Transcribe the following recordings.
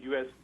US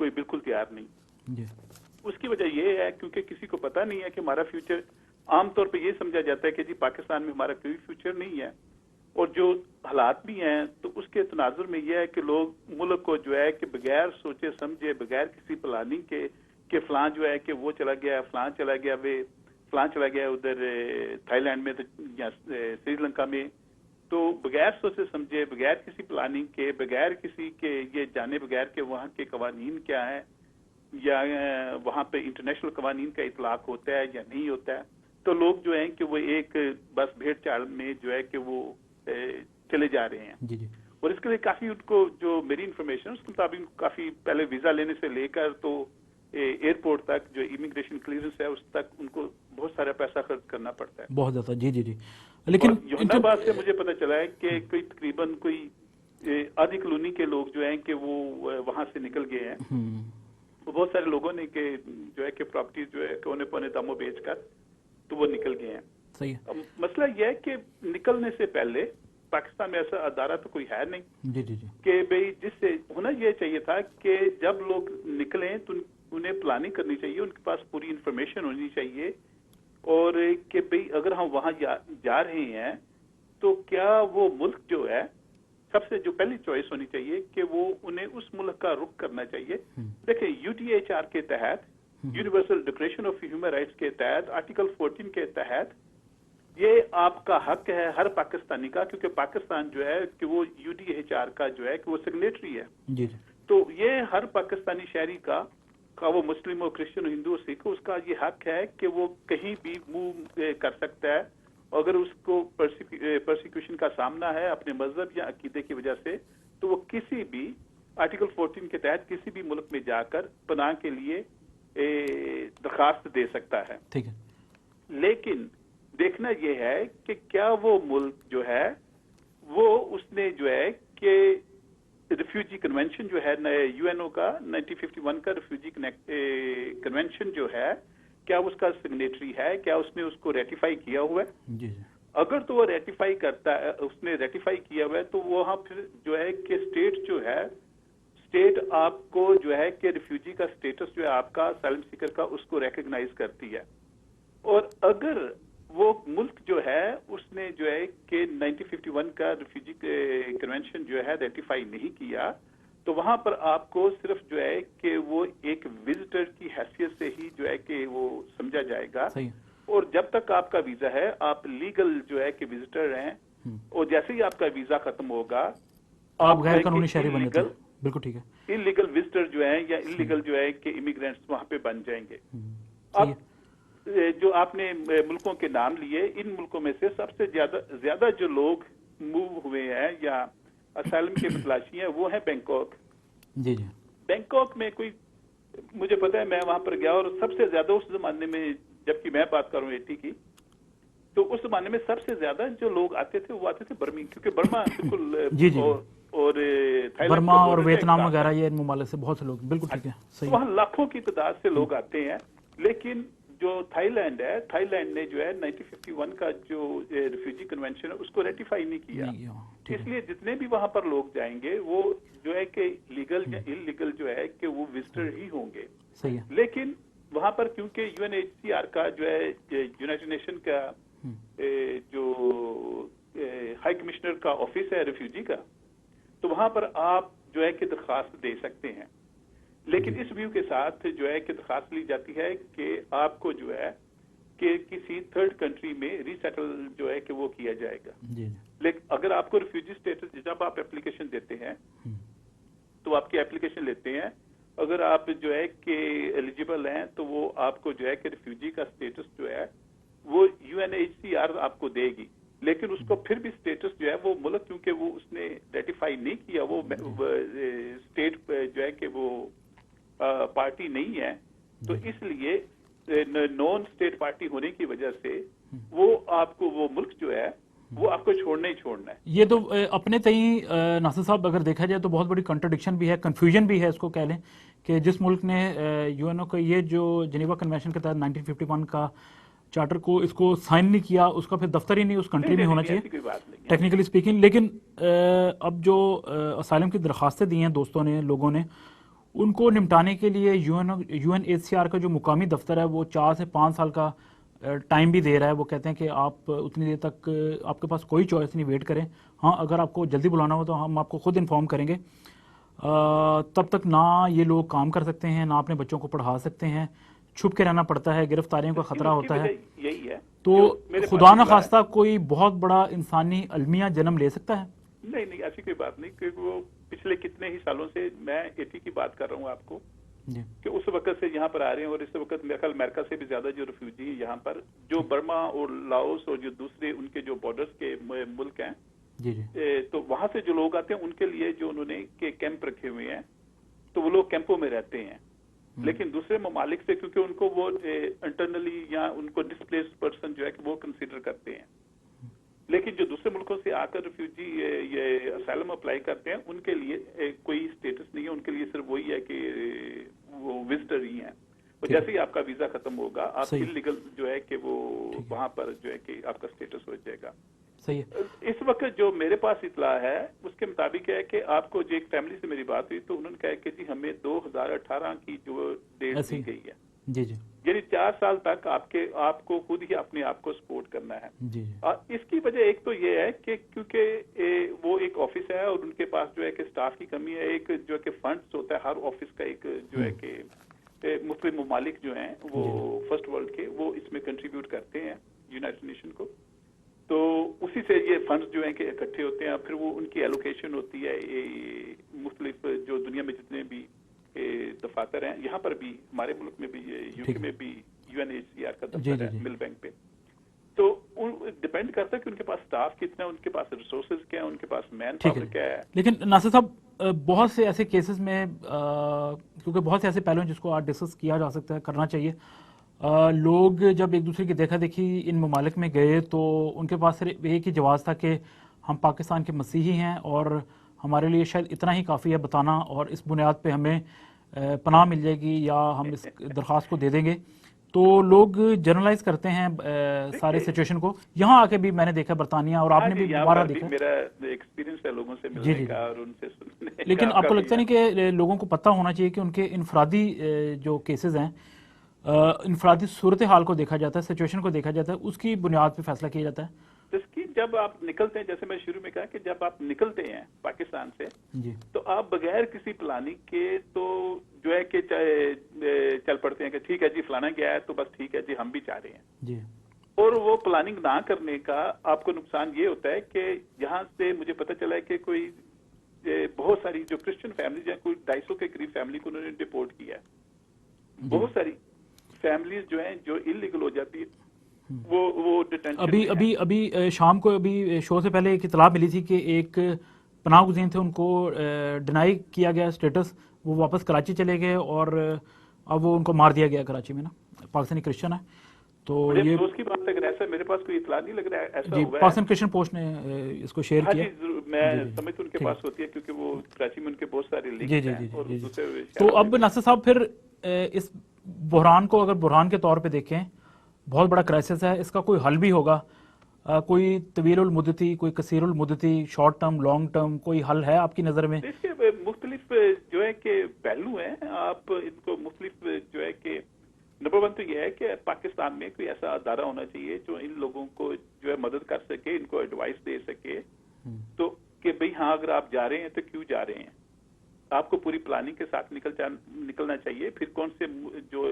کوئی بالکل تیار نہیں. جی اس کی وجہ یہ ہے کیونکہ کسی کو پتہ نہیں ہے کہ ہمارا فیوچر، عام طور پہ یہ سمجھا جاتا ہے کہ جی پاکستان میں ہمارا کوئی فیوچر نہیں ہے، اور جو حالات بھی ہیں تو اس کے تناظر میں یہ ہے کہ لوگ ملک کو جو ہے کہ بغیر سوچے سمجھے، بغیر کسی پلاننگ کے کہ فلاں جو ہے کہ وہ چلا گیا، فلاں چلا گیا، فلاں چلا گیا ادھر تھائی لینڈ میں یا سری لنکا میں، تو بغیر سوچے سمجھے، بغیر کسی پلاننگ کے، بغیر کسی کے یہ جانے بغیر کہ وہاں کے قوانین کیا ہیں یا وہاں پہ انٹرنیشنل قوانین کا اطلاق ہوتا ہے یا نہیں ہوتا ہے، تو لوگ جو ہیں کہ وہ ایک بس بھیڑ چال میں جو ہے کہ وہ چلے جا رہے ہیں. جی جی اور اس کے لیے کافی ان کو جو میری انفارمیشن اس کے مطابق کافی پہلے ویزا لینے سے لے کر تو ایئرپورٹ تک جو امیگریشن کلیئرنس ہے اس تک ان کو بہت سارا پیسہ خرچ کرنا پڑتا ہے. بہت زیادہ. جی جی جی. لیکن یوحنا آباد سے مجھے پتہ چلا ہے کہ کوئی تقریباً کوئی آدھی کالونی کے لوگ جو ہیں کہ وہ وہاں سے نکل گئے ہیں. بہت سارے لوگوں نے کہ جو ہے کہ پراپرٹی جو ہے کونے پونے داموں بیچ کر تو وہ نکل گئے ہیں. صحیح ہے. مسئلہ یہ ہے کہ نکلنے سے پہلے پاکستان میں ایسا ادارہ تو کوئی ہے نہیں جی جی جی کہ بھئی جس سے ہونا یہ چاہیے تھا کہ جب لوگ نکلیں تو انہیں پلاننگ کرنی چاہیے، ان کے پاس پوری انفارمیشن ہونی چاہیے، اور کہ بھئی اگر ہم وہاں جا رہے ہیں تو کیا وہ ملک جو ہے سب سے جو پہلی چوائس ہونی چاہیے کہ وہ انہیں اس ملک کا رخ کرنا چاہیے. دیکھیں UDHR کے تحت، universal declaration of human rights کے تحت، آرٹیکل 14 کے تحت یہ آپ کا حق ہے ہر پاکستانی کا، کیونکہ پاکستان جو ہے کہ وہ UDHR کا جو ہے کہ وہ سگنیٹری ہے. جی جی. تو یہ ہر پاکستانی شہری کا وہ مسلم ہو، کرسچن ہو، ہندو ہو، سکھ ہو، اس کا یہ حق ہے کہ وہ کہیں بھی موو کر سکتا ہے. اگر اس کو پرسیکیوشن کا سامنا ہے اپنے مذہب یا عقیدے کی وجہ سے تو وہ کسی بھی آرٹیکل 14 کے تحت کسی بھی ملک میں جا کر پناہ کے لیے درخواست دے سکتا ہے. ٹھیک ہے. لیکن دیکھنا یہ ہے کہ کیا وہ ملک جو ہے وہ اس نے جو ہے کہ ریفیوجی کنونشن جو ہے UN کا 1951 کا ریفیوجی کنونشن جو ہے کیا اس کا سگنیٹری ہے، کیا اس نے اس کو ریٹیفائی کیا ہوا ہے. جی جی. اگر تو وہ ریٹیفائی کرتا ہے، اس نے ریٹیفائی کیا ہوا ہے، تو وہاں پھر جو ہے کہ اسٹیٹ جو ہے، اسٹیٹ آپ کو جو ہے کہ ریفیوجی کا اسٹیٹس جو ہے آپ کا اسائلم سیکر کا اس کو ریکگنائز کرتی ہے. اور اگر وہ ملک جو ہے اس نے جو ہے کہ 1951 کا ریفیوجی کنونشن جو ہے ریٹیفائی نہیں کیا تو وہاں پر آپ کو صرف جو ہے کہ وہ ایک وزٹر کی حیثیت سے ہی جو ہے کہ وہ سمجھا جائے گا. اور جب تک آپ کا ویزا ہے آپ لیگل جو ہے کہ وزٹر ہیں، اور جیسے ہی آپ کا ویزا ختم ہوگا آپ غیر قانونی شہری بن جاتے ہیں. بالکل ٹھیک ہے. انلیگل وزٹر جو ہیں یا انلیگل جو ہے کہ امیگرینٹس وہاں پہ بن جائیں گے. اب جو آپ نے ملکوں کے نام لیے، ان ملکوں میں سے سب سے زیادہ جو لوگ موو ہوئے ہیں یا اسائلم کے تلاشی ہیں وہ ہیں بینکاک. جی جی. بینکاک میں کوئی مجھے پتا ہے، میں وہاں پر گیا اور سب سے زیادہ اس زمانے میں، جبکہ میں بات کروں 80 کی، تو اس زمانے میں سب سے زیادہ جو لوگ آتے تھے وہ آتے تھے برمی، کیونکہ برما بالکل اور برما اور ویتنام وغیرہ یہ ممالک سے بہت سے لوگ. بالکل ٹھیک ہے. وہاں لاکھوں کی تعداد سے لوگ آتے ہیں. لیکن جو تھائی لینڈ ہے، تھائی لینڈ نے جو ہے 1951 کا جو ریفیوجی کنونشن ہے اس کو ریٹیفائی نہیں کیا. اس لیے جتنے بھی وہاں پر لوگ جائیں گے وہ جو ہے کہ لیگل یا انلیگل جو ہے کہ وہ وزٹر ہی ہوں گے. لیکن وہاں پر کیونکہ UNHCR کا جو ہے یونائٹڈ نیشن کا جو ہائی کمشنر کا آفس ہے ریفیوجی کا، تو وہاں پر آپ جو ہے کہ درخواست دے سکتے ہیں. لیکن اس ویو کے ساتھ جو ہے کہ درخواست لی جاتی ہے کہ آپ کو جو ہے کہ کسی تھرڈ کنٹری میں ری سیٹل جو ہے کہ وہ کیا جائے گا. لیکن اگر آپ کو ریفیوجی اسٹیٹس، جب آپ اپلیکیشن دیتے ہیں تو آپ کی اپلیکیشن لیتے ہیں، اگر آپ جو ہے کہ ایلیجیبل ہیں تو وہ آپ کو جو ہے کہ ریفیوجی کا اسٹیٹس جو ہے وہ UNHCR آپ کو دے گی. لیکن اس کو پھر بھی اسٹیٹس جو ہے وہ ملک، کیونکہ وہ اس نے ریٹیفائی نہیں کیا، وہ اسٹیٹ جو ہے کہ وہ پارٹی نہیں ہے، تو اس لیے نان اسٹیٹ پارٹی ہونے کی وجہ سے وہ آپ کو وہ ملک جو ہے وہ آپ کو چھوڑنا ہی چھوڑنا ہے. یہ تو اپنے تئیں ناصر صاحب اگر دیکھا جائے تو بہت بڑی کنٹرڈکشن بھی ہے، کنفیوژن بھی ہے اس کو کہہ لیں کہ جس ملک نے UN کو یہ جو جنیوا کنونشن کے تحت 1951 کا چارٹر کو اس کو سائن نہیں کیا، اس کا پھر دفتر ہی نہیں اس کنٹری میں ہونا چاہیے ٹیکنیکلی اسپیکنگ. لیکن اب جو اسائلم کی درخواستیں دی ہیں دوستوں نے، لوگوں نے، ان کو نمٹانے کے لیے UNHCR کا جو مقامی دفتر ہے وہ 4 سے 5 سال کا ٹائم بھی دے رہا ہے. وہ کہتے ہیں کہ آپ اتنی دیر تک آپ کے پاس کوئی چوائس نہیں, ویٹ کریں. ہاں اگر آپ کو جلدی بلانا ہو تو ہم آپ کو خود انفارم کریں گے. تب تک نہ یہ لوگ کام کر سکتے ہیں, نہ اپنے بچوں کو پڑھا سکتے ہیں, چھپ کے رہنا پڑتا ہے, گرفتاریوں کا خطرہ ہوتا ہے. یہی ہے تو خدا نہ خواستہ کوئی بہت بڑا انسانی المیہ جنم لے سکتا ہے. نہیں ایسی کوئی بات نہیں, کیونکہ وہ پچھلے کتنے ہی سالوں سے, میں 80 کی بات کر رہا ہوں آپ کو, کہ اس وقت سے یہاں پر آ رہے ہیں, اور اس وقت میرے خیال امریکہ سے بھی زیادہ جو ریفیوجی ہیں یہاں پر, جو برما اور لاؤس اور جو دوسرے ان کے جو بارڈرز کے ملک ہیں, تو وہاں سے جو لوگ آتے ہیں ان کے لیے جو انہوں نے کیمپ رکھے ہوئے ہیں, تو وہ لوگ کیمپوں میں رہتے ہیں. لیکن دوسرے ممالک سے کیونکہ ان کو وہ انٹرنلی یا ان کو ڈسپلیس پرسن جو ہے کہ وہ کنسیڈر کرتے ہیں, لیکن جو دوسرے ملکوں سے آ کر ریفیوجی یہ اسائلم اپلائی کرتے ہیں ان کے لیے کوئی اسٹیٹس نہیں ہے, ان کے لیے صرف وہی ہے کہ وہ وزٹر ہی ہیں. اور جیسے ہی آپ کا ویزا ختم ہوگا آپ انلیگل جو ہے کہ وہ وہاں پر جو ہے کہ آپ کا اسٹیٹس ہو جائے گا. صحیح ہے. اس وقت جو میرے پاس اطلاع ہے اس کے مطابق ہے کہ آپ کو جو ایک فیملی سے میری بات ہوئی تو انہوں نے کہا کہ جی ہمیں 2018 کی جو ڈیٹ دی گئی ہے, جی جی, یعنی 4 سال تک آپ کو خود ہی اپنے آپ کو سپورٹ کرنا ہے. جی, اس کی وجہ ایک تو یہ ہے کہ کیونکہ وہ ایک آفس ہے اور ان کے پاس جو ہے کہ اسٹاف کی کمی ہے, ایک جو ہے کہ فنڈز ہوتا ہے ہر آفس کا, ایک جو ہے کہ مختلف ممالک جو ہیں وہ فرسٹ ورلڈ کے وہ اس میں کنٹریبیوٹ کرتے ہیں یونائٹڈ نیشن کو, تو اسی سے یہ فنڈز جو ہیں کہ اکٹھے ہوتے ہیں, پھر وہ ان کی ایلوکیشن ہوتی ہے مختلف جو دنیا میں جتنے بھی دفاتر ہیں, یہاں پر بھی ہمارے ملک میں بھی UK میں بھی UNHCR کا دفتر ہے مل بینک پہ, تو ڈپینڈ کرتا ہے کہ ان کے پاس اسٹاف کتنا ہے, ان کے پاس ریسورسز کیا ہے, ان کے پاس مین پاور کیا ہے. لیکن ناصر صاحب بہت سے ایسے کیسز میں, کیونکہ بہت سے ایسے پہلو ہیں جس کو آج ڈسکس کیا جا سکتا ہے, کرنا چاہیے, لوگ جب ایک دوسرے کی دیکھا دیکھی ان ممالک میں گئے تو ان کے پاس صرف ایک ہی جواز تھا کہ ہم پاکستان کے مسیحی ہیں اور ہمارے لیے شاید اتنا ہی کافی ہے بتانا, اور اس بنیاد پہ ہمیں پناہ مل جائے گی یا ہم اس درخواست کو دے دیں گے. تو لوگ جنرلائز کرتے ہیں سارے سچویشن کو. یہاں آ کے بھی میں نے دیکھا برطانیہ, اور آپ نے بھی بارہ دیکھا, میرا ایکسپیرینس ہے لوگوں سے ملنے کا اور ان سے سننے کا. لیکن آپ کو لگتا نہیں کہ لوگوں کو پتہ ہونا چاہیے کہ ان کے انفرادی جو کیسز ہیں, انفرادی صورتحال کو دیکھا جاتا ہے, سچویشن کو دیکھا جاتا ہے, اس کی بنیاد پہ فیصلہ کیا جاتا ہے. جب آپ نکلتے ہیں, جیسے میں شروع میں کہا کہ جب آپ نکلتے ہیں پاکستان سے تو آپ بغیر کسی پلاننگ کے تو جو ہے کہ چل پڑتے ہیں کہ ٹھیک ہے جی فلانا گیا ہے تو بس ٹھیک ہے جی ہم بھی چاہ رہے ہیں جی. اور وہ پلاننگ نہ کرنے کا آپ کو نقصان یہ ہوتا ہے کہ یہاں سے مجھے پتہ چلا ہے کہ کوئی بہت ساری جو کرسچن فیملیز ہیں, کوئی 250 کے قریب فیملی کو انہوں نے ڈپورٹ کیا ہے. بہت ساری فیملیز جو ہیں جو انلیگل ہو جاتی ہے وہ ڈیٹینشن. ابھی شام کو ابھی شو سے پہلے ایک اطلاع ملی تھی کہ ایک پناہ گزین تھے, ان کو ڈینائی کیا گیا اسٹیٹس, وہ واپس کراچی چلے گئے اور اب وہ ان کو مار دیا گیا کراچی میں نا, پاکستانی کرسچن ہے. تو یہ دوست کی بات اگر ایسا میرے پاس کوئی اطلاع نہیں لگ رہا ہے ایسا جی, ہوا ہے. پاکستان کرسچن پوسٹ نے اس کو شیئر کیا. میں سمجھ ان کے پاس ہوتی ہے کیونکہ وہ کراچی میں ان کے بہت سارے لنکس ہیں اور دوسرے. تو اب ناصر صاحب پھر اس بحران کو اگر بحران کے طور پہ دیکھیں, بہت بڑا کرائسس ہے, اس کا کوئی حل بھی ہوگا, کوئی طویل المدتی, کوئی قصیر المدتی, شارٹ ٹرم, لانگ ٹرم, کوئی حل ہے آپ کی نظر میں؟ اس کے مختلف جو ہے کہ پہلو ہیں, آپ ان کو مختلف جو ہے کہ نمبر 1 تو یہ ہے کہ پاکستان میں کوئی ایسا ادارہ ہونا چاہیے جو ان لوگوں کو جو ہے مدد کر سکے, ان کو ایڈوائس دے سکے, تو کہ بھئی ہاں اگر آپ جا رہے ہیں تو کیوں جا رہے ہیں, آپ کو پوری پلاننگ کے ساتھ نکلنا چاہیے. پھر کون سے جو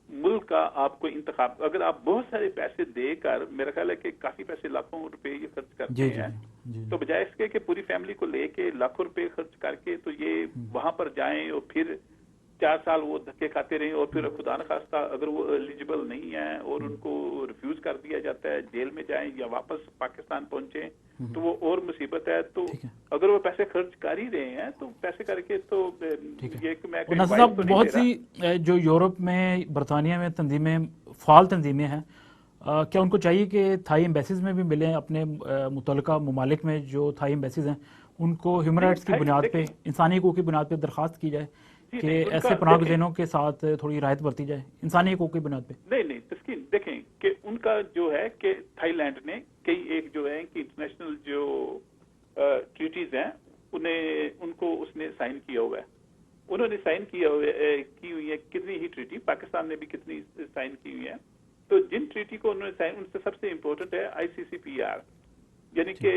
ملک کا آپ کو انتخاب, اگر آپ بہت سارے پیسے دے کر, میرا خیال ہے کہ کافی پیسے لاکھوں روپے یہ خرچ کرتے ہیں, تو بجائے اس کے کہ پوری فیملی کو لے کے لاکھوں روپے خرچ کر کے تو یہ وہاں پر جائیں اور پھر 4 سال وہ دھکے کھاتے رہیں اور پھر خدا نخواستہ اگر وہ ایلیجیبل نہیں ہیں اور ان کو ریفیوز کر دیا جاتا ہے, جیل میں جائیں یا واپس پاکستان پہنچیں تو وہ اور مصیبت ہے. تو اگر وہ پیسے خرچ کر ہی رہے ہیں تو پیسے کر کے تو یہ کہ میں ناصر صاحب بہت سی جو یورپ میں, برطانیہ میں تنظیمیں, فعال تنظیمیں ہیں, کیا ان کو چاہیے کہ تھائی ایمبیسیز میں بھی ملیں, اپنے متعلقہ ممالک میں جو تھائی ایمبیسیز ہیں ان کو ہیومن رائٹس کی بنیاد پہ, انسانی حقوق کی بنیاد پہ درخواست کی جائے کہ ایسے پناہ گزینوں کے ساتھ تھوڑی رعایت برتی جائے انسانی حقوق کی بنیاد پہ؟ نہیں تسکین دیکھیں کہ ان کا جو ہے کہ تھائی لینڈ نے کئی ایک جو ہے کہ انٹرنیشنل جو ٹریٹیز ہیں ان کو اس نے سائن کیا ہوا ہے, انہوں نے سائن کی ہوئی ہے کتنی ہی ٹریٹی، پاکستان نے بھی کتنی سائن کی ہوئی ہے. تو جن ٹریٹی کو انہوں نے سائن، ان سے سب سے امپورٹنٹ ہے ICCPR، یعنی کہ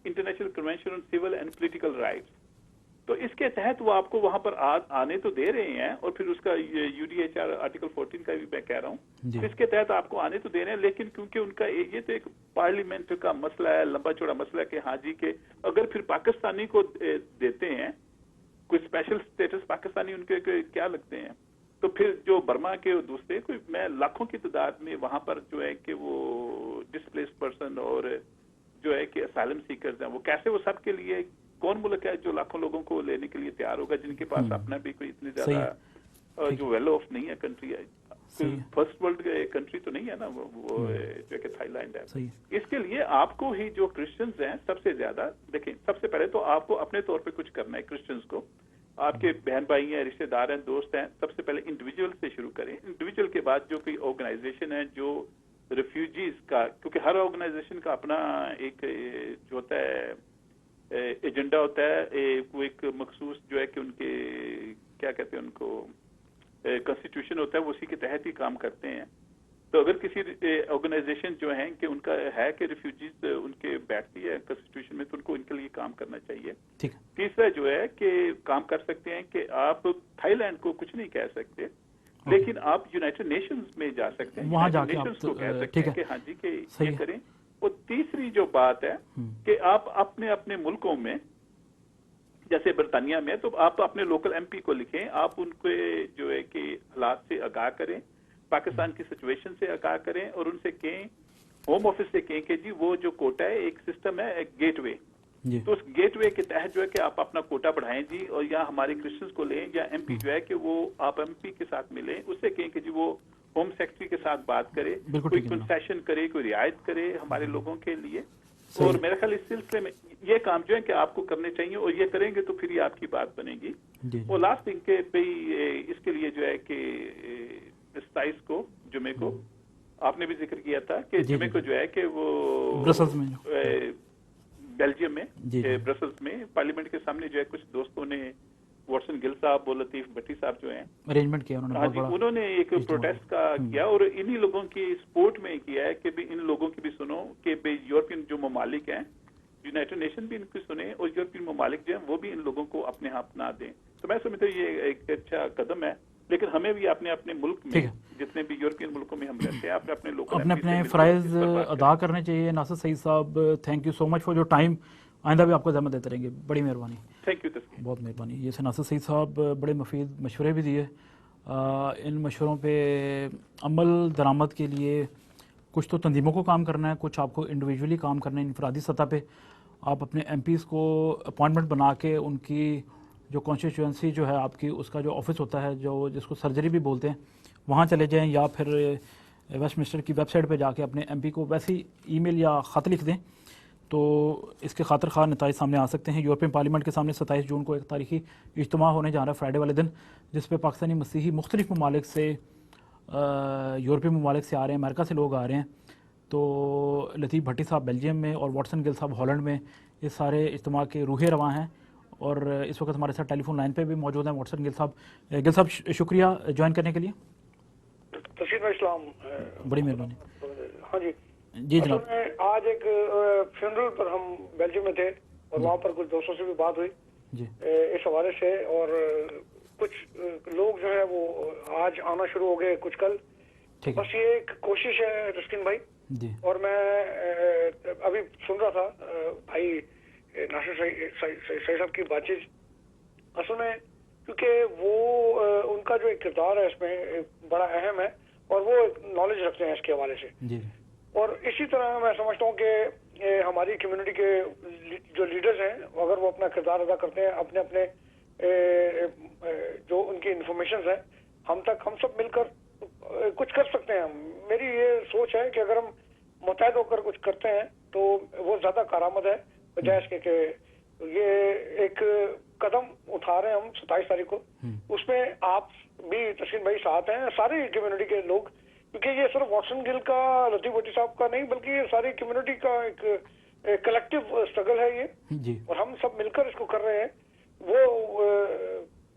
international convention on civil and political rights. تو اس کے تحت وہ آپ کو وہاں پر آنے تو دے رہے ہیں، اور پھر اس کا UDHR آرٹیکل 14 کا بھی میں کہہ رہا ہوں، اس کے تحت آپ کو آنے تو دے رہے ہیں، لیکن کیونکہ ان کا یہ تو ایک پارلیمنٹ کا مسئلہ ہے، لمبا چوڑا مسئلہ ہے کہ ہاں جی کہ اگر پھر پاکستانی کو دیتے ہیں کوئی اسپیشل اسٹیٹس، پاکستانی ان کے کیا لگتے ہیں، تو پھر جو برما کے دوسرے کوئی میں لاکھوں کی تعداد میں وہاں پر جو ہے کہ وہ ڈسپلیس پرسن اور جو ہے کہ اسائلم سیکرز ہیں، وہ کیسے وہ سب کے لیے کون ملک ہے جو لاکھوں لوگوں کو لینے کے لیے تیار ہوگا، جن کے پاس اپنا بھی کوئی اتنی زیادہ جو ویل آف نہیں ہے کنٹری ہے، فرسٹ ورلڈ کنٹری تو نہیں ہے نا وہ جو ہے کہ تھائی لینڈ ہے. اس کے لیے آپ کو ہی جو کرسچنز ہیں سب سے زیادہ دیکھیں، سب سے پہلے تو آپ کو اپنے طور پہ کچھ کرنا ہے. کرسچنز کو آپ کے بہن بھائی ہیں، رشتہ دار ہیں، دوست ہیں، سب سے پہلے انڈیویجول سے شروع کریں. انڈیویجول کے بعد جو کوئی آرگنائزیشن ہے جو ریفیوجیز کا، کیونکہ ہر آرگنائزیشن کا اپنا ایک جو ہوتا ہے ایجنڈا ہوتا ہے، وہ ایک مخصوص جو ہے کہ ان کے کیا کہتے ہیں ان کو کانسٹیٹیوشن ہوتا ہے، وہ اسی کے تحت ہی کام کرتے ہیں. تو اگر کسی آرگنائزیشن جو ہیں کہ ان کا ہے کہ ریفیوجیز ان کے بیٹھتی ہے کانسٹیٹیوشن میں، تو ان کو ان کے لیے کام کرنا چاہیے. تیسرا جو ہے کہ کام کر سکتے ہیں کہ آپ تھائی لینڈ کو کچھ نہیں کہہ سکتے، لیکن آپ یونائٹڈ نیشنز میں جا سکتے ہیں، یونائٹڈ نیشنز کو کہہ سکتے ہیں کہ ہاں جی کہ یہ کریں. اور تیسری جو بات ہے کہ آپ اپنے اپنے ملکوں میں، جیسے برطانیہ میں، تو آپ اپنے لوکل MP کو لکھیں، آپ ان کو جو ہے کہ حالات سے آگاہ کریں، پاکستان کی سچویشن سے آگاہ کریں، اور ان سے کہیں، ہوم آفس سے کہیں کہ جی وہ جو کوٹا ہے، ایک سسٹم ہے، ایک گیٹ وے، تو اس گیٹ وے کے تحت جو ہے کہ آپ اپنا کوٹا بڑھائیں جی، اور یا ہمارے کرسچنز کو لیں، یا MP جو ہے کہ وہ آپ MP کے ساتھ ملیں، اس سے کہیں کہ جی وہ ہوم سیکرٹری کے ساتھ بات کرے، کوئی کنسیشن کرے، کوئی رعایت کرے ہمارے لوگوں کے لیے. اور میرا خیال اس سلسلے میں یہ کام جو ہے کہ آپ کو کرنے چاہیے، اور یہ کریں گے تو پھر یہ آپ کی بات بنے گی. اور لاسٹ تھنگ کہ اس کے لیے جو ہے کہ 27 کو جمعے کو آپ نے بھی ذکر کیا تھا کہ جمعے کو جو ہے کہ وہ برسلز میں، بیلجیم میں، برسلز میں پارلیمنٹ کے سامنے جو ہے کچھ دوستوں نے، واٹسن گل صاحب، لطیف بھٹی صاحب جو ہیں، ارینجمنٹ کیا انہوں نے ایک پروٹیسٹ کا کیا، اور انہی لوگوں کی سپورٹ میں کیا ہے کہ ان لوگوں کی بھی سنو کہ یورپین جو ممالک ہیں، یونائٹڈ نیشن بھی ان کی سنیں، اور یورپین ممالک جو ہیں وہ بھی ان لوگوں کو اپنے ہاں اپنا دیں. تو میں سمجھتا ہوں یہ ایک اچھا قدم ہے، لیکن ہمیں بھی اپنے اپنے ملک میں، جتنے بھی یورپین ملکوں میں ہم رہتے ہیں، اپنے لوکل اپنے فرائض ادا کرنے چاہیے. ناصر سعید صاحب، thank you so much for your time. آئندہ بھی آپ کو زحمت دیتے رہیں گے. بڑی مہربانی. تھینک یو، بہت مہربانی. یہ سے ناصر سعید صاحب بڑے مفید مشورے بھی دیے. ان مشوروں پہ عمل درآمد کے لیے کچھ تو تنظیموں کو کام کرنا ہے، کچھ آپ کو انڈیویجولی کام کرنا ہے. انفرادی سطح پہ آپ اپنے MPs کو اپوائنٹمنٹ بنا کے ان کی جو کانسٹیچوئنسی جو ہے آپ کی، اس کا جو آفس ہوتا ہے، جو جس کو سرجری بھی بولتے ہیں، وہاں چلے جائیں، یا پھر ویسٹ منسٹر کی ویب سائٹ پہ جا کے اپنے MP کو ویسی ای میل یا خط لکھ دیں، تو اس کے خاطر خواہ نتائج سامنے آ سکتے ہیں. یورپین پارلیمنٹ کے سامنے 27 جون کو ایک تاریخی اجتماع ہونے جا رہا ہے فرائیڈے والے دن، جس پہ پاکستانی مسیحی مختلف ممالک سے، یورپی ممالک سے آ رہے ہیں، امریکہ سے لوگ آ رہے ہیں. تو لطیف بھٹی صاحب بیلجیم میں اور واٹسن گل صاحب ہالینڈ میں یہ سارے اجتماع کے روحے رواں ہیں. اور اس وقت ہمارے ساتھ ٹیلی فون لائن پہ بھی موجود ہیں واٹسن گل صاحب. گل صاحب شکریہ جوائن کرنے کے لیے. تشریف اسلام. بڑی مہربانی. ہاں جی جی جناب. آج ایک فیونرل پر ہم بیلجیم میں تھے، اور وہاں پر کچھ دوستوں سے بھی بات ہوئی جی اس حوالے سے، اور کچھ لوگ جو ہے وہ آج آنا شروع ہو گئے، کچھ کل. بس یہ ایک کوشش ہے رسکین بھائی جی. اور میں ابھی سن رہا تھا بھائی ناصر سعید صاحب کی بات چیت. اصل میں کیونکہ وہ ان کا جو ایک کردار ہے اس میں بڑا اہم ہے، اور وہ نالج رکھتے ہیں اس کے حوالے سے. جی. اور اسی طرح میں سمجھتا ہوں کہ ہماری کمیونٹی کے جو لیڈرز ہیں، اگر وہ اپنا کردار ادا کرتے ہیں، اپنے اپنے جو ان کی انفارمیشنز ہیں ہم تک، ہم سب مل کر کچھ کر سکتے ہیں. میری یہ سوچ ہے کہ اگر ہم متحد ہو کر کچھ کرتے ہیں تو وہ زیادہ کارآمد ہے، بجائے اس کے کہ یہ ایک قدم اٹھا رہے ہیں ہم 27 تاریخ کو. اس میں آپ بھی تسکین بھائی ساتھ ہیں، ساری کمیونٹی کے لوگ، کیونکہ یہ صرف واٹسن گل کا، لطیف بھٹی صاحب کا نہیں، بلکہ یہ ساری کمیونٹی کا ایک کلیکٹیو اسٹرگل ہے یہ. اور ہم سب مل کر اس کو کر رہے ہیں. وہ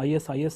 IS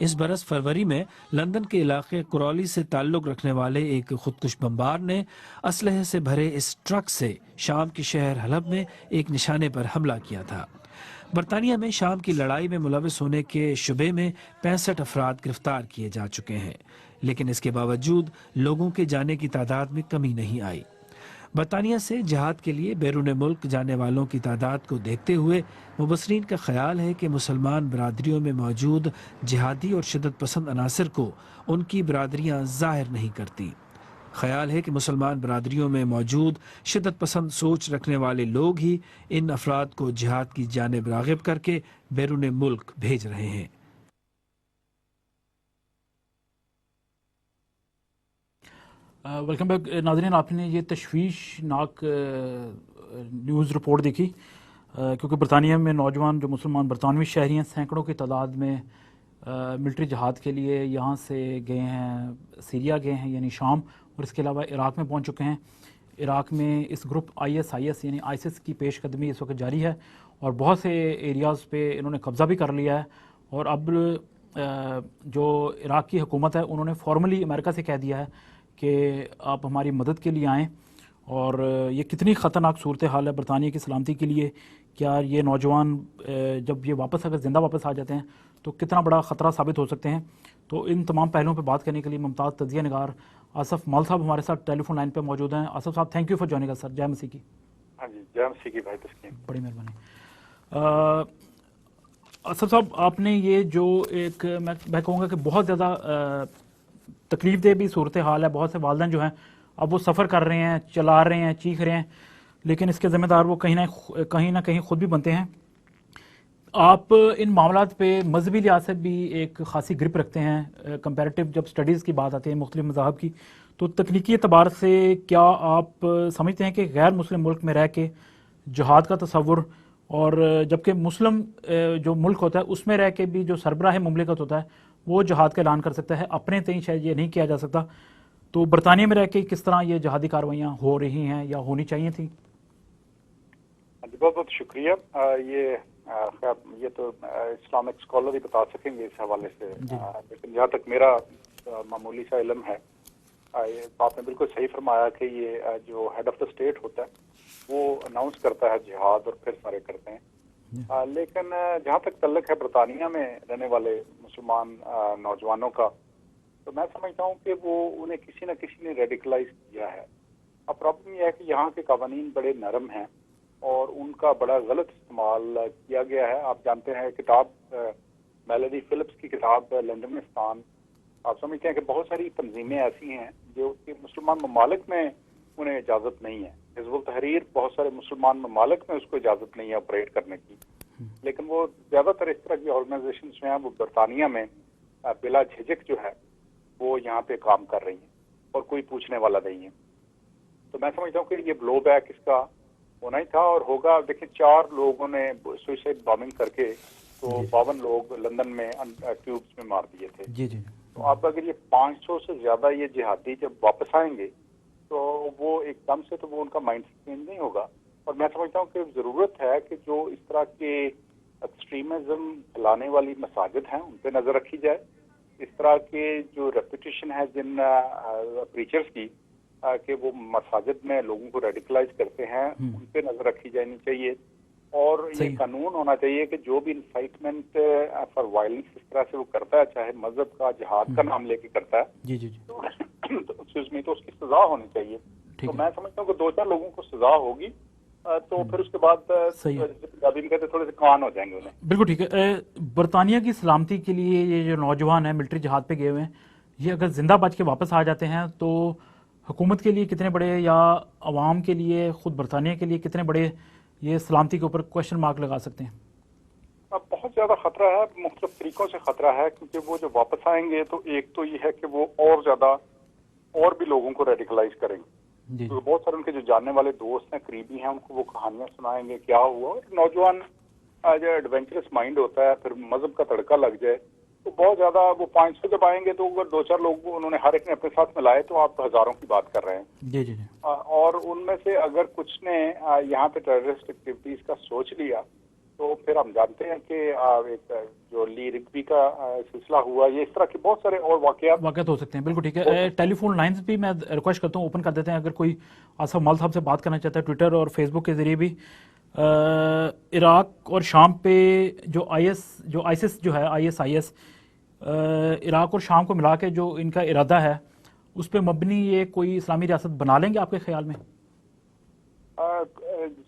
اس برس فروری میں لندن کے علاقے کرولی سے تعلق رکھنے والے ایک خودکش بمبار نے اسلحے سے بھرے اس ٹرک سے شام کے شہر حلب میں ایک نشانے پر حملہ کیا تھا۔ برطانیہ میں شام کی لڑائی میں ملوث ہونے کے شبے میں 65 افراد گرفتار کیے جا چکے ہیں، لیکن اس کے باوجود لوگوں کے جانے کی تعداد میں کمی نہیں آئی۔ برطانیہ سے جہاد کے لیے بیرون ملک جانے والوں کی تعداد کو دیکھتے ہوئے مبصرین کا خیال ہے کہ مسلمان برادریوں میں موجود جہادی اور شدت پسند عناصر کو ان کی برادریاں ظاہر نہیں کرتی۔ خیال ہے کہ مسلمان برادریوں میں موجود شدت پسند سوچ رکھنے والے لوگ ہی ان افراد کو جہاد کی جانب راغب کر کے بیرون ملک بھیج رہے ہیں۔ ویلکم بیک ناظرین، آپ نے یہ تشویشناک نیوز رپورٹ دیکھی کیونکہ برطانیہ میں نوجوان جو مسلمان برطانوی شہری ہیں سینکڑوں کی تعداد میں ملٹری جہاد کے لیے یہاں سے گئے ہیں، سیریا گئے ہیں یعنی شام، اور اس کے علاوہ عراق میں پہنچ چکے ہیں۔ عراق میں اس گروپ IS یعنی آئسس کی پیش قدمی اس وقت جاری ہے اور بہت سے ایریاز پہ انہوں نے قبضہ بھی کر لیا ہے، اور اب جو عراق کی حکومت ہے انہوں نے فارملی امریکہ سے کہہ دیا ہے کہ آپ ہماری مدد کے لیے آئیں۔ اور یہ کتنی خطرناک صورتحال ہے برطانیہ کی سلامتی کے لیے، کیا یہ نوجوان جب یہ واپس اگر زندہ واپس آ جاتے ہیں تو کتنا بڑا خطرہ ثابت ہو سکتے ہیں۔ تو ان تمام پہلوؤں پہ بات کرنے کے لیے ممتاز تجزیہ نگار آصف مال صاحب ہمارے ساتھ ٹیلی فون لائن پہ موجود ہیں۔ آصف صاحب، تھینک یو فار جوائننگ اس سر۔ جے مسیح کی۔ ہاں جی، جے مسیح کی بھائی تسلیم۔ بڑی مہربانی۔ آصف صاحب، آپ نے یہ جو ایک میں کہوں گا کہ بہت زیادہ تکلیف دہ بھی صورتحال ہے، بہت سے والدین جو ہیں اب وہ سفر کر رہے ہیں، چلا رہے ہیں، چیخ رہے ہیں، لیکن اس کے ذمہ دار وہ کہیں نہ کہیں خود بھی بنتے ہیں۔ آپ ان معاملات پہ مذہبی لحاظ سے بھی ایک خاصی گرپ رکھتے ہیں، کمپیریٹیو جب سٹڈیز کی بات آتی ہے مختلف مذاہب کی، تو تکنیکی اعتبار سے کیا آپ سمجھتے ہیں کہ غیر مسلم ملک میں رہ کے جہاد کا تصور، اور جبکہ مسلم جو ملک ہوتا ہے اس میں رہ کے بھی جو سربراہ مملکت ہوتا ہے وہ جہاد کا اعلان کر سکتا ہے، اپنے تئیں شاید یہ نہیں کیا جا سکتا، تو برطانیہ میں رہ کے کس طرح یہ جہادی کارروائیاں ہو رہی ہیں یا ہونی چاہیے تھیں؟ بہت بہت شکریہ۔ یہ تو اسلامک اسکالر ہی بتا سکیں گے اس حوالے سے، لیکن جہاں تک میرا معمولی سا علم ہے، آپ نے بالکل صحیح فرمایا کہ یہ جو ہیڈ آف دا اسٹیٹ ہوتا ہے وہ اناؤنس کرتا ہے جہاد اور پھر سارے کرتے ہیں، لیکن جہاں تک تعلق ہے برطانیہ میں رہنے والے مسلمان نوجوانوں کا، تو میں سمجھتا ہوں کہ وہ انہیں کسی نہ کسی نے ریڈیکلائز کیا ہے۔ اب پرابلم یہ ہے کہ یہاں کے قوانین بڑے نرم ہیں اور ان کا بڑا غلط استعمال کیا گیا ہے۔ آپ جانتے ہیں کتاب میلڈی فلپس کی کتاب لینڈنستان، آپ سمجھتے ہیں کہ بہت ساری تنظیمیں ایسی ہیں جو کہ مسلمان ممالک میں انہیں اجازت نہیں ہے۔ حزب التحریر بہت سارے مسلمان ممالک میں اس کو اجازت نہیں ہے آپریٹ کرنے کی، لیکن وہ زیادہ تر اس طرح کی آرگنائزیشن جو ہیں وہ برطانیہ میں بلا جھجک جو ہے وہ یہاں پہ کام کر رہی ہیں اور کوئی پوچھنے والا نہیں ہے۔ تو میں سمجھتا ہوں کہ یہ بلو بیک اس کا ہونا ہی تھا اور ہوگا۔ دیکھیں 4 لوگوں نے سوئسائڈ بامنگ کر کے تو 52 لوگ لندن میں ٹیوبس میں مار دیے تھے۔ جی جی۔ تو اب اگر یہ 500 سے زیادہ یہ جہادی جب واپس آئیں گے تو وہ ایک دم سے تو وہ ان کا مائنڈ چینج نہیں ہوگا، اور میں سمجھتا ہوں کہ ضرورت ہے کہ جو اس طرح کے ایکسٹریمزم پھیلانے والی مساجد ہیں ان پہ نظر رکھی جائے، اس طرح کے جو ریپوٹیشن ہے جن پریچرز کی کہ وہ مساجد میں لوگوں کو ریڈیکلائز کرتے ہیں ان پہ نظر رکھی جانی چاہیے، اور یہ قانون ہونا چاہیے کہ جو بھی انسائٹمنٹ فار وائلنس اس طرح سے وہ کرتا ہے، چاہے مذہب کا جہاد کا نام لے کے کرتا ہے، جی جی تو اس کی سزا ہونی چاہیے۔ تو میں سمجھتا ہوں کہ 2-4 لوگوں کو سزا ہوگی تو پھر اس کے بعد ابھی کہتے تھوڑے سے کان ہو جائیں گے انہیں۔ بالکل ٹھیک ہے۔ برطانیہ کی سلامتی کے لیے یہ جو نوجوان ہیں ملٹری جہاد پہ گئے ہوئے ہیں، یہ اگر زندہ بچ کے واپس آ جاتے ہیں تو حکومت کے لیے کتنے بڑے، یا عوام کے لیے، خود برطانیہ کے لیے کتنے بڑے یہ سلامتی کے اوپر کوشچن مارک لگا سکتے ہیں؟ بہت زیادہ خطرہ ہے، مختلف طریقوں سے خطرہ ہے، کیونکہ وہ جو واپس آئیں گے تو ایک تو یہ ہے کہ وہ اور زیادہ اور بھی لوگوں کو ریڈیکلائز کریں گے، تو بہت سارے ان کے جو جاننے والے دوست ہیں، قریبی ہیں، ان کو وہ کہانیاں سنائیں گے کیا ہوا، اور نوجوان جو ایڈونچرس مائنڈ ہوتا ہے پھر مذہب کا تڑکا لگ جائے تو بہت زیادہ وہ 500 جب آئیں گے تو اگر 2-4 لوگ انہوں نے ہر ایک نے اپنے ساتھ ملائے تو آپ ہزاروں کی بات کر رہے ہیں۔ جی جی۔ اور ان میں سے اگر کچھ نے یہاں پہ ٹیررسٹ ایکٹیویٹیز کا سوچ لیا تو پھر ہم جانتے ہیں کہ ایک جو لی رگبی کا سلسلہ ہوا، یہ اس طرح کے بہت سارے اور واقعات ہو سکتے ہیں. بالکل ٹھیک ہے. ٹیلی فون لائنز بھی میں ریکویسٹ کرتا ہوں اوپن کر دیتے ہیں، اگر کوئی آصف مال صاحب سے بات کرنا چاہتا ہے ٹویٹر اور فیس بک کے ذریعے بھی. عراق اور شام پہ جو آئیسس جو ہے آئی ایس عراق اور شام کو ملا کے جو ان کا ارادہ ہے اس پہ مبنی یہ کوئی اسلامی ریاست بنا لیں گے آپ کے خیال میں؟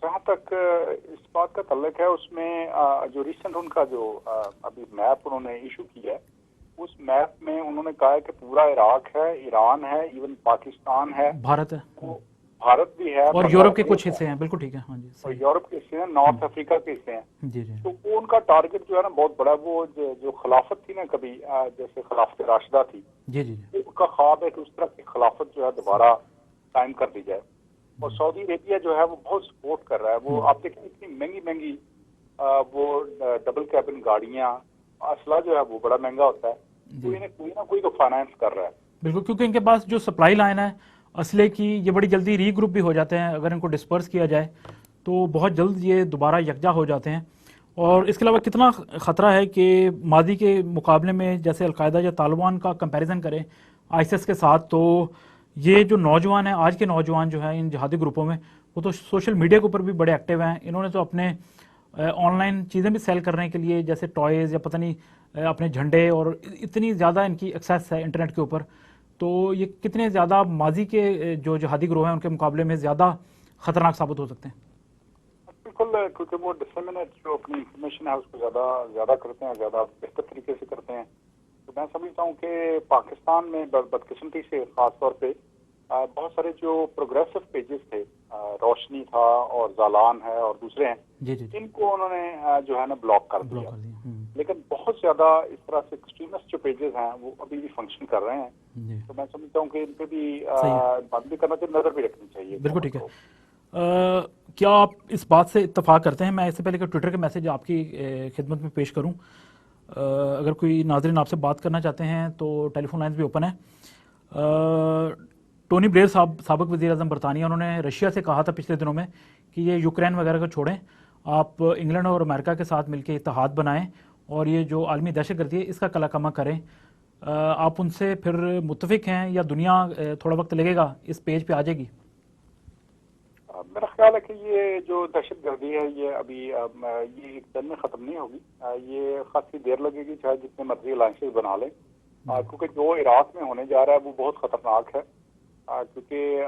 جہاں تک اس بات کا تعلق ہے، اس میں جو ریسنٹ ان کا جو ابھی میپ انہوں نے ایشو کیا ہے، اس میپ میں انہوں نے کہا ہے کہ پورا عراق ہے، ایران ہے، ایون پاکستان ہے، بھارت ہے، بھارت بھی ہے، اور یورپ کے کچھ حصے ہیں. بالکل ٹھیک ہے. ہاں جی، اور یورپ کے حصے ہیں، نارتھ افریقہ کے حصے ہیں. جی جی. تو وہ ان کا ٹارگٹ جو ہے نا بہت بڑا، وہ جو خلافت تھی نا کبھی جیسے خلافت راشدہ تھی، جی جی. ان کا خواب ہے کہ اس طرح کی خلافت جو ہے دوبارہ قائم کر دی جائے. اور سعودی عربیہ جو ہے وہ بہت سپورٹ کر رہا ہے. وہ آپ دیکھیں اتنی مہنگی مہنگی وہ ڈبل کیبن گاڑیاں، اسلحہ جو ہے وہ بڑا مہنگا ہوتا ہے، کوئی نہ کوئی تو فائنانس کر رہا ہے. بالکل، کیونکہ ان کے پاس جو سپلائی لائن ہے اسلحے کی یہ بڑی جلدی ری گروپ بھی ہو جاتے ہیں، اگر ان کو ڈسپرس کیا جائے تو بہت جلد یہ دوبارہ یکجا ہو جاتے ہیں. اور اس کے علاوہ کتنا خطرہ ہے کہ ماضی کے مقابلے میں جیسے القاعدہ یا طالبان کا کمپیریزن کریں آئیسس کے ساتھ، تو یہ جو نوجوان ہیں آج کے نوجوان جو ہیں ان جہادی گروپوں میں، وہ تو سوشل میڈیا کے اوپر بھی بڑے ایکٹیو ہیں. انہوں نے تو اپنے آن لائن چیزیں بھی سیل کرنے کے لیے جیسے ٹوائز یا پتہ نہیں اپنے جھنڈے، اور اتنی زیادہ ان کی ایکسیس ہے انٹرنیٹ کے اوپر، تو یہ کتنے زیادہ ماضی کے جو جہادی گروہ ہیں ان کے مقابلے میں زیادہ خطرناک ثابت ہو سکتے ہیں. بالکل، کیونکہ وہ ڈسمنیٹ جو اپنی انفارمیشن ہے اس کو زیادہ کرتے ہیں، زیادہ بہتر طریقے سے کرتے ہیں. تو میں سمجھتا ہوں کہ پاکستان میں بدقسمتی سے خاص طور پہ بہت سارے جو پروگریسو پیجز تھے، روشنی تھا اور زالان ہے اور دوسرے ہیں، جی جی. ان کو انہوں نے جو ہے نا بلاک کر دیا. لیکن بہت زیادہ اس طرح سے ایکسٹریمسٹ جو پیجز ہیں وہ ابھی بھی فنکشن کر رہے ہیں. تو میں سمجھتا ہوں کہ ان پہ بھی بند بھی کرنا چاہیے، نظر بھی رکھنی چاہیے. بالکل ٹھیک ہے. کیا آپ اس بات سے اتفاق کرتے ہیں؟ میں اس سے پہلے کہ ٹویٹر کے میسج آپ کی خدمت میں پیش کروں، اگر کوئی ناظرین آپ سے بات کرنا چاہتے ہیں تو ٹیلی فون لائنز بھی اوپن ہیں. ٹونی بلیئر صاحب سابق وزیر اعظم برطانیہ، انہوں نے رشیا سے کہا تھا پچھلے دنوں میں کہ یہ یوکرین وغیرہ کو چھوڑیں، آپ انگلینڈ اور امریکہ کے ساتھ مل کے اتحاد بنائیں اور یہ جو عالمی دہشت گردی ہے اس کا کلا کما کریں. آپ ان سے پھر متفق ہیں یا دنیا تھوڑا وقت لگے گا اس پیج پہ آ جائے گی؟ میرا خیال ہے کہ یہ جو دہشت گردی ہے یہ ابھی یہ ایک دن میں ختم نہیں ہوگی، یہ خاصی دیر لگے گی، چاہے جتنے مرضی الائنسز بنا لیں. کیونکہ جو عراق میں ہونے جا رہا ہے وہ بہت خطرناک ہے، کیونکہ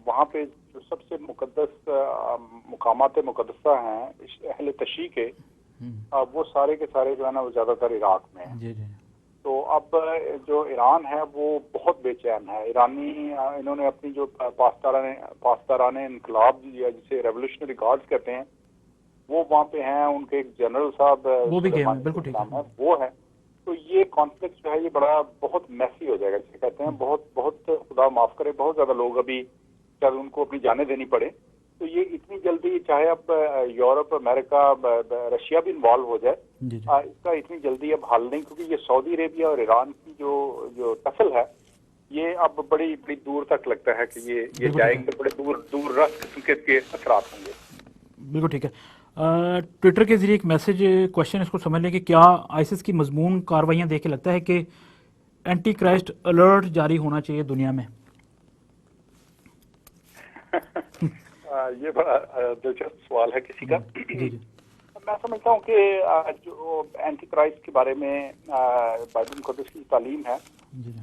وہاں پہ جو سب سے مقدس مقامات مقدسہ ہیں اہل تشیع کے، وہ سارے کے سارے جو ہے نا وہ زیادہ تر عراق میں ہیں. تو اب جو ایران ہے وہ بہت بے چین ہے. انہوں نے اپنی جو پاسدارانہ انقلاب یا جسے ریولیوشنری گارڈز کہتے ہیں وہ وہاں پہ ہیں، ان کے ایک جنرل صاحب وہ بھی گئے ہیں. بالکل ٹھیک ہے، وہ ہے. تو یہ کانفلکٹ جو ہے یہ بہت میسی ہو جائے گا، جسے کہتے ہیں بہت خدا معاف کرے بہت زیادہ لوگ ابھی چاہے ان کو اپنی جانیں دینی پڑے. تو یہ اتنی جلدی، چاہے اب یورپ، امریکہ، رشیا بھی انوالو ہو جائے، اس کا اتنی جلدی اب حل نہیں، کیونکہ یہ سعودی عربیہ اور ایران کی جو ٹسل ہے یہ اب بڑی دور تک لگتا ہے کہ یہ جائیں گے، بڑے دور رس قسم کے اثرات ہوں گے. بالکل ٹھیک ہے. ٹویٹر کے ذریعے ایک میسج کوشچن اس کو سمجھ لیں کہ کیا آئیسس کی مضمون کارروائیاں دیکھ کے لگتا ہے کہ اینٹی کرائسٹ الرٹ جاری ہونا چاہیے دنیا میں؟ یہ بڑا دلچسپ سوال ہے کسی کا. میں سمجھتا ہوں کہ جو اینٹی کرائسٹ کے بارے میں بائبل مقدس کی تعلیم ہے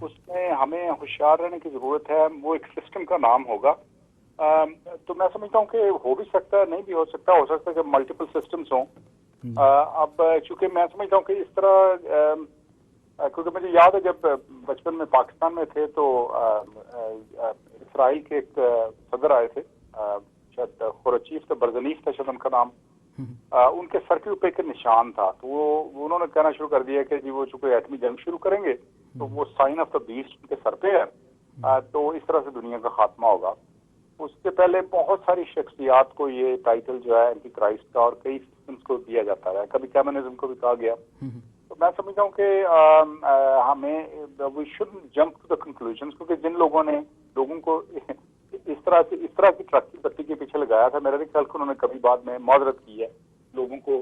اس میں ہمیں ہوشیار رہنے کی ضرورت ہے. وہ ایک سسٹم کا نام ہوگا. تو میں سمجھتا ہوں کہ ہو بھی سکتا ہے، نہیں بھی ہو سکتا ہے کہ ملٹیپل سسٹمز ہوں. اب چونکہ میں سمجھتا ہوں کہ اس طرح، کیونکہ مجھے یاد ہے جب بچپن میں پاکستان میں تھے تو اسرائیل کے ایک صدر آئے تھے، شاید خورچیف تھا، برزنیف تھا شاید ان کا نام. ان کے سر کے اوپر ایک نشان تھا، تو وہ انہوں نے کہنا شروع کر دیا کہ جی وہ چونکہ ایٹمی جنگ شروع کریں گے تو وہ سائن آف دا بیسٹ ان کے سر پہ ہے، تو اس طرح سے دنیا کا خاتمہ ہوگا. اس سے پہلے بہت ساری شخصیات کو یہ ٹائٹل جو ہے اینٹی کرائسٹ کا اور کئی سسٹمز کو دیا جاتا ہے، کبھی کمیونزم کو بھی کہا گیا. تو میں سمجھتا ہوں کہ ہمیں we shouldn't jump to the conclusions, کیونکہ جن لوگوں کو اس طرح کی ترقی بتی کے پیچھے لگایا تھا، میرے خیال کو انہوں نے کبھی بعد میں معذرت کی ہے لوگوں کو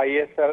ISIL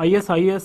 ISIS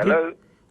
Hello.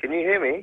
Can you hear me?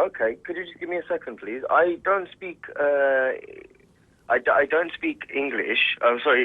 Okay. Could you just give me a second, please? I don't speak. I don't speak English. I'm sorry,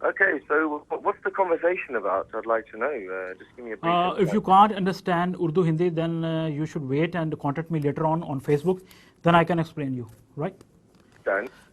Okay. So, what's the conversation about? I'd like to know. Just give me a brief. If you can't understand Urdu Hindi, then you should wait and contact me later on Facebook. Then I can explain you, right? Done.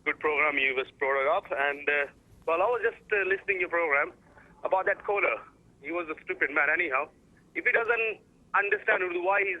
good program you was brought up, and well, I was just listening your program about that caller. He was a stupid man anyhow. If he doesn't understand Urdu, why he's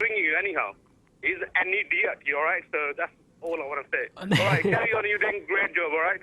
Ringing you anyhow. He's an idiot. You all right? So that's all I want to say. All right, carry on. You're doing a great job. All right?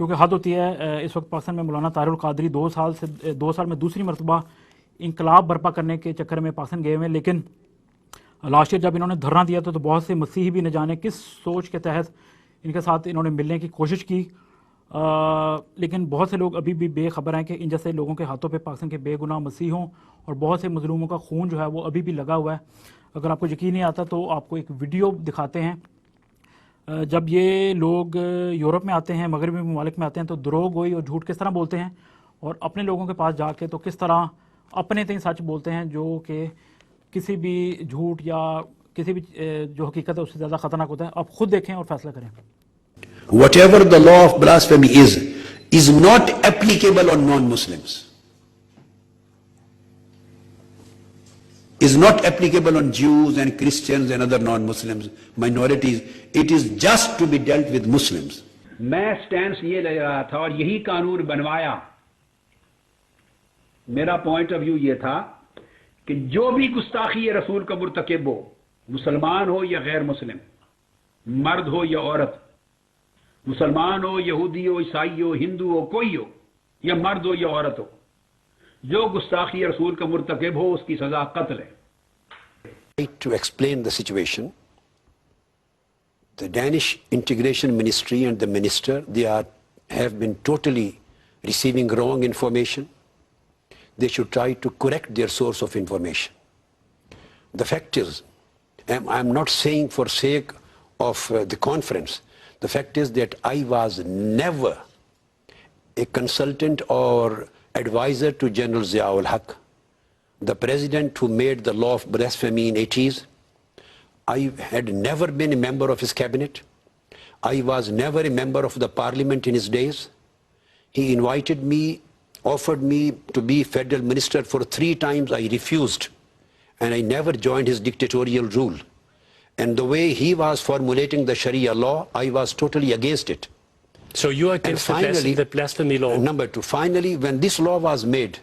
کیونکہ حد ہوتی ہے. اس وقت پاکستان میں مولانا طاہر القادری 2 سال میں دوسری مرتبہ انقلاب برپا کرنے کے چکر میں پاکستان گئے ہوئے ہیں. لیکن لاسٹ ایئر جب انہوں نے دھرنا دیا تو بہت سے مسیحی بھی نہ جانے کس سوچ کے تحت ان کے ساتھ انہوں نے ملنے کی کوشش کی. لیکن بہت سے لوگ ابھی بھی بے خبر ہیں کہ ان جیسے لوگوں کے ہاتھوں پہ پاکستان کے بے گناہ مسیحوں اور بہت سے مظلوموں کا خون جو ہے وہ ابھی بھی لگا ہوا ہے. اگر آپ کو یقین نہیں آتا تو آپ کو ایک ویڈیو دکھاتے ہیں. جب یہ لوگ یورپ میں آتے ہیں، مغربی ممالک میں آتے ہیں، تو دروغ گوئی اور جھوٹ کس طرح بولتے ہیں، اور اپنے لوگوں کے پاس جا کے تو کس طرح اپنے تئیں سچ بولتے ہیں، جو کہ کسی بھی جھوٹ یا کسی بھی جو حقیقت ہے اس سے زیادہ خطرناک ہوتا ہے. آپ خود دیکھیں اور فیصلہ کریں. Whatever the law of blasphemy is not applicable on non-Muslims. Is not applicable on Jews and Christians and other non-Muslims, minorities. It is just to be dealt with Muslims. میں سٹینس یہ لے رہا تھا اور یہی قانون بنوایا. میرا پوائنٹ آف ویو یہ تھا کہ جو بھی گستاخی رسول کا مرتکب ہو، مسلمان ہو یا غیر مسلم، مرد ہو یا عورت، مسلمان ہو، یہودی ہو، عیسائی ہو، ہندو ہو، کوئی ہو، یا مرد ہو یا عورت ہو، جو گستاخی رسول کا مرتکب ہو اس کی سزا قتل ہے. To explain the situation, the Danish Integration Ministry and the minister, have been totally receiving wrong information. They should try to correct their source of information. The fact is, I'm not saying for sake of the conference, the fact is that I was never a consultant or advisor to General Zia-ul Haq, the president who made the law of blasphemy in 80s. I had never been a member of his cabinet. I was never a member of the parliament in his days. He invited me, offered me to be federal minister for 3 times. I refused, and I never joined his dictatorial rule. And the way he was formulating the Sharia law, I was totally against it. So you are against the blasphemy law? Number 2, finally, when this law was made,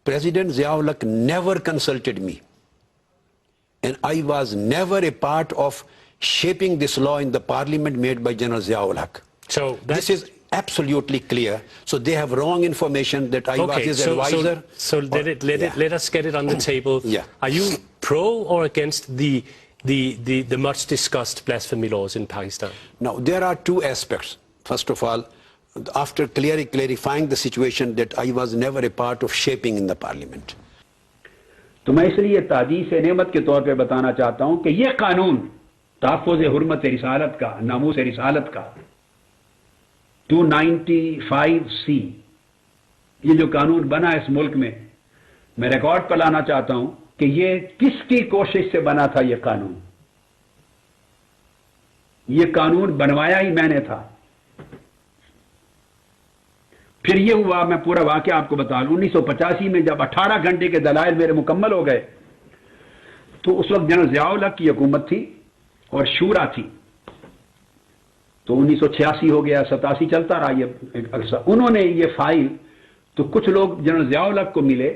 President Zia-ul Haq never consulted me. And I was never a part of shaping this law in the parliament made by General Zia-ul Haq. So this is absolutely clear. So they have wrong information that I was his advisor. So let us get it on the table. Yeah. Are you pro or against the much discussed blasphemy laws in Pakistan? Now, there are 2 aspects. First of all, after clarifying the situation, that I was never a part of shaping in the parliament. تو میں اس لیے تحدیث نعمت کے طور پہ بتانا چاہتا ہوں کہ یہ قانون تحفظ حرمت رسالت کا، ناموس رسالت کا 295C، یہ جو قانون بنا اس ملک میں ریکارڈ پر لانا چاہتا ہوں کہ یہ کس کی کوشش سے بنا تھا. یہ قانون بنوایا ہی میں نے تھا. پھر یہ ہوا، میں پورا واقعہ آپ کو بتا لوں، 1985 میں جب 18 گھنٹے کے دلائل میرے مکمل ہو گئے تو اس وقت جنرل ضیاء الحق کی حکومت تھی اور شورا تھی. تو 1986 ہو گیا، 87 چلتا رہا یہ. انہوں نے یہ فائل، تو کچھ لوگ جنرل ضیاء الحق کو ملے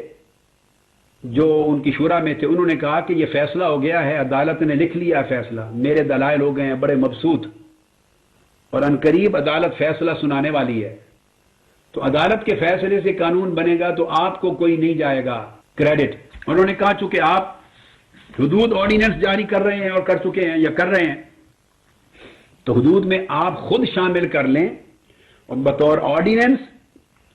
جو ان کی شورا میں تھے، انہوں نے کہا کہ یہ فیصلہ ہو گیا ہے، عدالت نے لکھ لیا فیصلہ، میرے دلائل ہو گئے ہیں بڑے مبسوط، اور عنقریب عدالت فیصلہ سنانے والی ہے. تو عدالت کے فیصلے سے قانون بنے گا تو آپ کو کوئی نہیں جائے گا کریڈٹ. انہوں نے کہا چونکہ آپ حدود آرڈیننس جاری کر رہے ہیں اور کر چکے ہیں یا کر رہے ہیں، تو حدود میں آپ خود شامل کر لیں اور بطور ordinance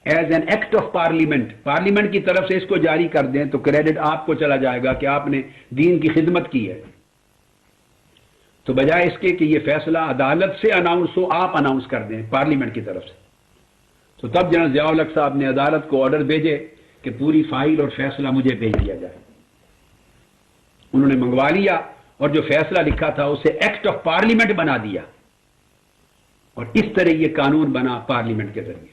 as an act of parliament کی طرف سے اس کو جاری کر دیں تو کریڈٹ آپ کو چلا جائے گا کہ آپ نے دین کی خدمت کی ہے. تو بجائے اس کے کہ یہ فیصلہ عدالت سے اناؤنس ہو، آپ اناؤنس کر دیں پارلیمنٹ کی طرف سے. تو تب جنرل ضیاء الحق صاحب نے عدالت کو آرڈر بھیجے کہ پوری فائل اور فیصلہ مجھے بھیج دیا جائے. انہوں نے منگوا لیا اور جو فیصلہ لکھا تھا اسے ایکٹ آف پارلیمنٹ بنا دیا، اور اس طرح یہ قانون بنا پارلیمنٹ کے ذریعے.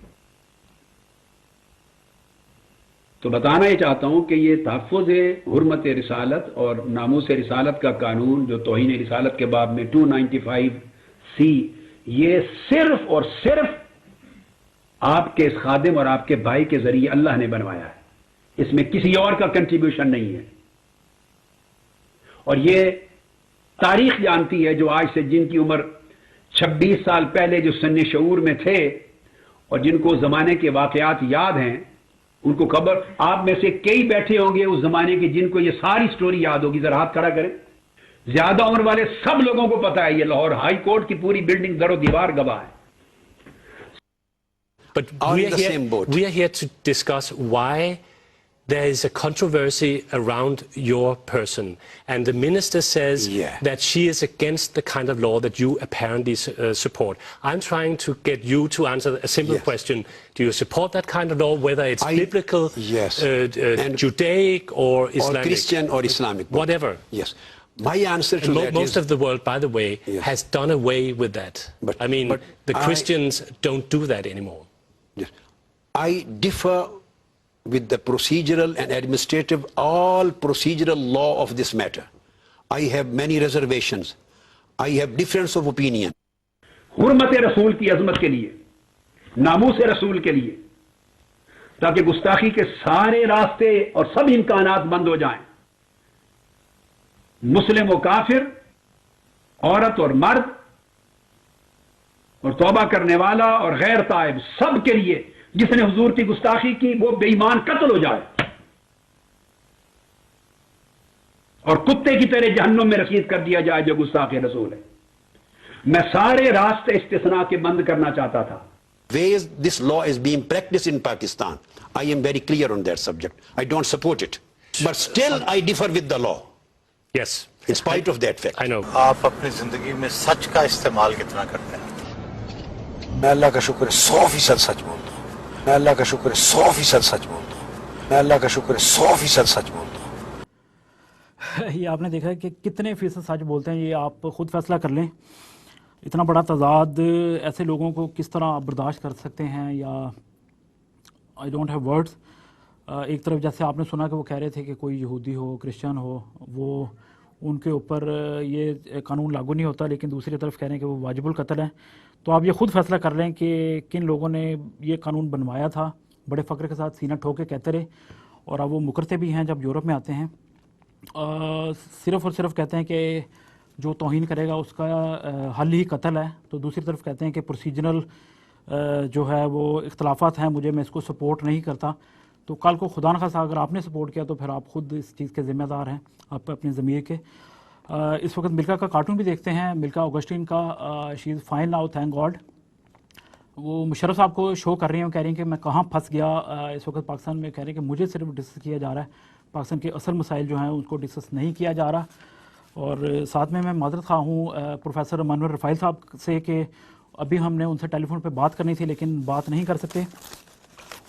تو بتانا یہ چاہتا ہوں کہ یہ تحفظ حرمت رسالت اور ناموس رسالت کا قانون جو توہین رسالت کے باب میں 295C، یہ صرف اور صرف آپ کے اس خادم اور آپ کے بھائی کے ذریعے اللہ نے بنوایا ہے. اس میں کسی اور کا کنٹریبیوشن نہیں ہے. اور یہ تاریخ جانتی ہے، جو آج سے جن کی عمر 26 سال پہلے جو سن شعور میں تھے اور جن کو زمانے کے واقعات یاد ہیں ان کو خبر, آپ میں سے کئی بیٹھے ہوں گے اس زمانے کے جن کو یہ ساری سٹوری یاد ہوگی, ذرا ہاتھ کھڑا کریں. زیادہ عمر والے سب لوگوں کو پتا ہے, یہ لاہور ہائی کورٹ کی پوری بلڈنگ در و دیوار گواہ ہے. But we are here to discuss why there is a controversy around your person. And the minister says that she is against the kind of law that you apparently support. I'm trying to get you to answer a simple question. Do you support that kind of law, whether it's biblical, Judaic or Islamic? Or Christian or Islamic. Whatever. Yes. My answer to that is... Most of the world, by the way, has done away with that. I mean, the Christians don't do that anymore. Yes. I differ with the procedural and administrative, all procedural law of this matter. I have many reservations. I have difference of opinion. حرمت رسول کی عظمت کے لیے, ناموس رسول کے لیے, تاکہ گستاخی کے سارے راستے اور سب امکانات بند ہو جائیں, مسلم و کافر, عورت اور مرد, اور توبہ کرنے والا اور غیر تائب, سب کے لیے جس نے حضور کی گستاخی کی وہ بے ایمان قتل ہو جائے اور کتے کی طرح جہنم میں رسید کر دیا جائے جو گستاخ رسول ہے. میں سارے راستے استثناء کے بند کرنا چاہتا تھا. Ways this law is being practiced in Pakistan, I am very clear on that subject. I don't support it. But still I differ with the law. Yes. In spite of that fact. I know. آپ اپنی زندگی میں سچ کا استعمال کتنا کرتے ہیں؟ میں اللہ کا شکر ہے 100% سچ بولتا ہوں. میں اللہ کا شکر ہے 100% سچ بولتا ہوں. میں اللہ کا شکر ہے 100% سچ بولتا ہوں. یہ آپ نے دیکھا کہ کتنے فیصد سچ بولتے ہیں, یہ آپ خود فیصلہ کر لیں. اتنا بڑا تضاد ایسے لوگوں کو کس طرح آپ برداشت کر سکتے ہیں, یا آئی ڈونٹ ہیو ورڈز. ایک طرف جیسے آپ نے سنا کہ وہ کہہ رہے تھے کہ کوئی یہودی ہو, کرسچن ہو, وہ ان کے اوپر یہ قانون لاگو نہیں ہوتا, لیکن دوسری طرف کہہ رہے ہیں کہ وہ واجب القتل ہیں. تو آپ یہ خود فیصلہ کر لیں کہ کن لوگوں نے یہ قانون بنوایا تھا. بڑے فخر کے ساتھ سینہ ٹھوک کے کہتے رہے, اور اب وہ مکرتے بھی ہیں جب یورپ میں آتے ہیں. صرف اور صرف کہتے ہیں کہ جو توہین کرے گا اس کا حل ہی قتل ہے. تو دوسری طرف کہتے ہیں کہ پروسیجرل جو ہے وہ اختلافات ہیں, میں اس کو سپورٹ نہیں کرتا. تو کل کو خدا نخواستہ اگر آپ نے سپورٹ کیا تو پھر آپ خود اس چیز کے ذمہ دار ہیں, آپ اپنے ضمیر کے. اس وقت ملکہ کا کارٹون بھی دیکھتے ہیں, ملکہ اوگسٹین کا, she is fine now thank God. وہ مشرف صاحب کو شو کر رہی ہیں, کہہ رہی ہیں کہ میں کہاں پھنس گیا. اس وقت پاکستان میں کہہ رہے ہیں کہ مجھے صرف ڈسکس کیا جا رہا ہے, پاکستان کے اصل مسائل جو ہیں ان کو ڈسکس نہیں کیا جا رہا. اور ساتھ میں معذرت خواہ ہوں پروفیسر منور رفائل صاحب سے کہ ابھی ہم نے ان سے ٹیلی فون پہ بات کرنی تھی لیکن بات نہیں کر سکتے.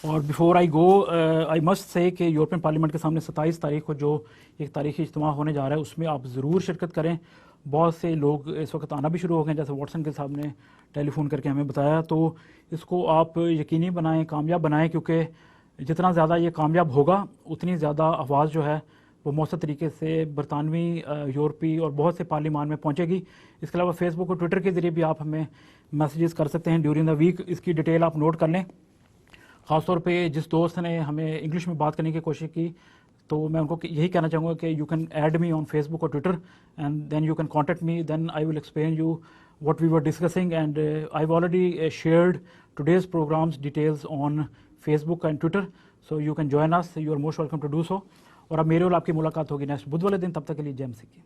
اور before I go I must سے کہ یورپین پارلیمنٹ کے سامنے 27 تاریخ کو جو ایک تاریخی اجتماع ہونے جا رہا ہے اس میں آپ ضرور شرکت کریں. بہت سے لوگ اس وقت آنا بھی شروع ہو گئے, جیسے واٹسن کے صاحب نے ٹیلی فون کر کے ہمیں بتایا. تو اس کو آپ یقینی بنائیں, کامیاب بنائیں, کیونکہ جتنا زیادہ یہ کامیاب ہوگا اتنی زیادہ آواز جو ہے وہ مؤثر طریقے سے برطانوی, یورپی اور بہت سے پارلیمان میں پہنچے گی. اس کے علاوہ فیس بک اور ٹویٹر کے ذریعے بھی آپ ہمیں میسیجز کر سکتے ہیں ڈیورنگ دا ویک. اس کی ڈیٹیل آپ نوٹ کر لیں. خاص طور پہ جس دوست نے ہمیں انگلش میں بات کرنے کی کوشش کی تو میں ان کو یہی کہنا چاہوں گا کہ you can add me on Facebook اور Twitter and then you can contact me, then I will explain you what we were discussing, and I've already shared today's program's details on Facebook and Twitter, so you can join us. You are most welcome to do so. اور اب میرے اور آپ کی ملاقات ہوگی next بدھ والے دن. تب تک کے لیے جے ایم سی کی.